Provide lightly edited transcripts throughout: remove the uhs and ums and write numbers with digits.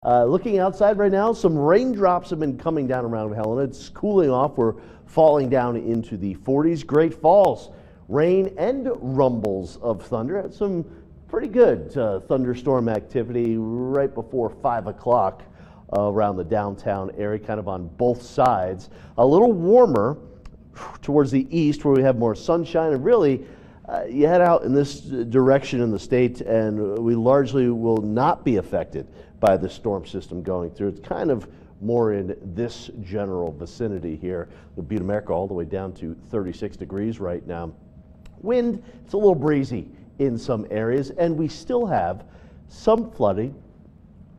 Looking outside right now, some raindrops have been coming down around Helena. It's cooling off. We're falling down into the 40s. Great Falls, rain and rumbles of thunder. Had some pretty good thunderstorm activity right before 5 o'clock around the downtown area, kind of on both sides. A little warmer towards the east where we have more sunshine, and really you head out in this direction in the state and we largely will not be affected by the storm system going through. It's kind of more in this general vicinity here. The Butte America all the way down to 36 degrees right now. Wind, it's a little breezy in some areas, and we still have some flooding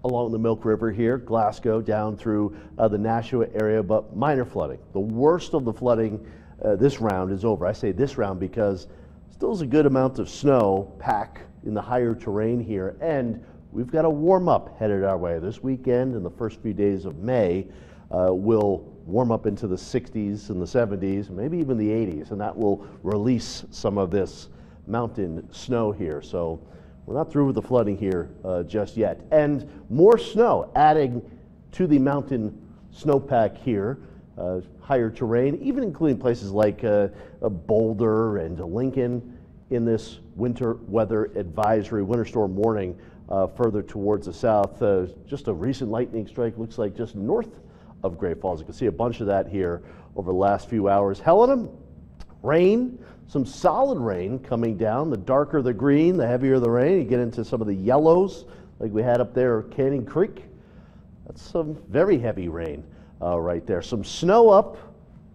along the Milk River here, Glasgow down through the Nashua area, but minor flooding. The worst of the flooding this round is over. I say this round because still is a good amount of snow pack in the higher terrain here, and we've got a warm up headed our way. This weekend and the first few days of May will warm up into the 60s and the 70s, maybe even the 80s, and that will release some of this mountain snow here. So we're not through with the flooding here just yet. And more snow adding to the mountain snowpack here, higher terrain, even including places like Boulder and Lincoln in this winter weather advisory, winter storm warning further towards the south. Just a recent lightning strike looks like just north of Great Falls. You can see a bunch of that here over the last few hours. Helena, rain, some solid rain coming down. The darker the green, the heavier the rain. You get into some of the yellows like we had up there at Canyon Creek. That's some very heavy rain right there. Some snow up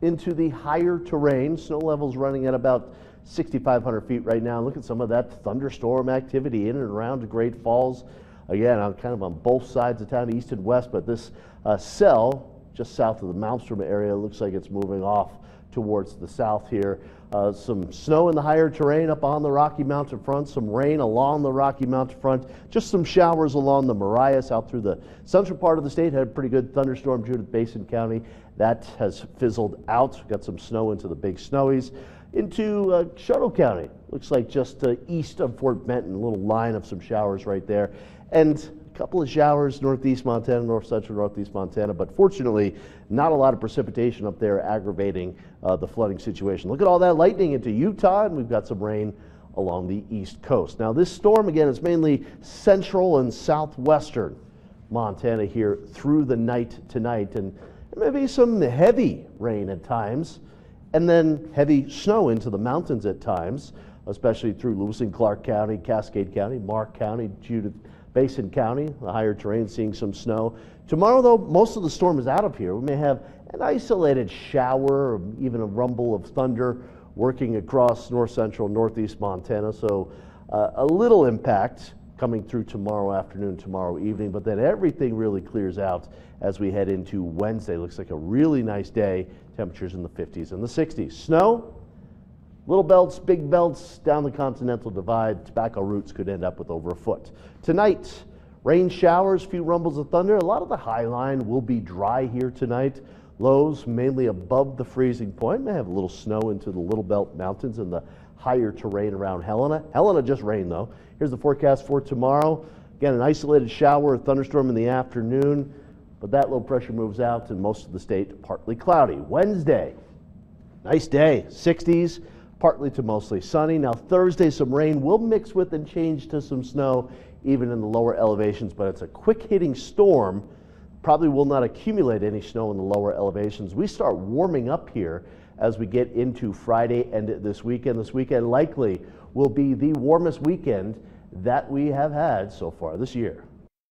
into the higher terrain. Snow levels running at about 6,500 feet right now. Look at some of that thunderstorm activity in and around Great Falls. Again, I'm kind of on both sides of town, east and west, but this cell just south of the Malmstrom area looks like it's moving off towards the south here. Some snow in the higher terrain up on the Rocky Mountain front, some rain along the Rocky Mountain front, just some showers along the Marias out through the central part of the state. Had a pretty good thunderstorm, Judith Basin County. That has fizzled out. Got some snow into the Big Snowies. Into Shuttle County, looks like just east of Fort Benton, a little line of some showers right there. And a couple of showers northeast Montana, north central northeast Montana, but fortunately not a lot of precipitation up there aggravating the flooding situation. Look at all that lightning into Utah, and we've got some rain along the east coast. Now this storm, again, is mainly central and southwestern Montana here through the night tonight, and there may be some heavy rain at times, and then heavy snow into the mountains at times, especially through Lewis and Clark County, Cascade County, Mark County, Judith Basin County, the higher terrain seeing some snow. Tomorrow, though, most of the storm is out of here. We may have an isolated shower or even a rumble of thunder working across north central, northeast Montana. So a little impact coming through tomorrow afternoon, tomorrow evening, but then everything really clears out as we head into Wednesday. Looks like a really nice day. Temperatures in the 50s and the 60s. Snow, little belts, big belts down the Continental Divide. Tobacco roots could end up with over a foot. Tonight, rain showers, few rumbles of thunder. A lot of the high line will be dry here tonight. Lows mainly above the freezing point. May have a little snow into the Little Belt Mountains and the higher terrain around Helena. Helena just rained though. Here's the forecast for tomorrow. Again, an isolated shower or thunderstorm in the afternoon, but that low pressure moves out and most of the state partly cloudy. Wednesday, nice day, 60s, partly to mostly sunny. Now Thursday, some rain will mix with and change to some snow even in the lower elevations, but it's a quick hitting storm. Probably will not accumulate any snow in the lower elevations. We start warming up here as we get into Friday and this weekend. This weekend likely will be the warmest weekend that we have had so far this year.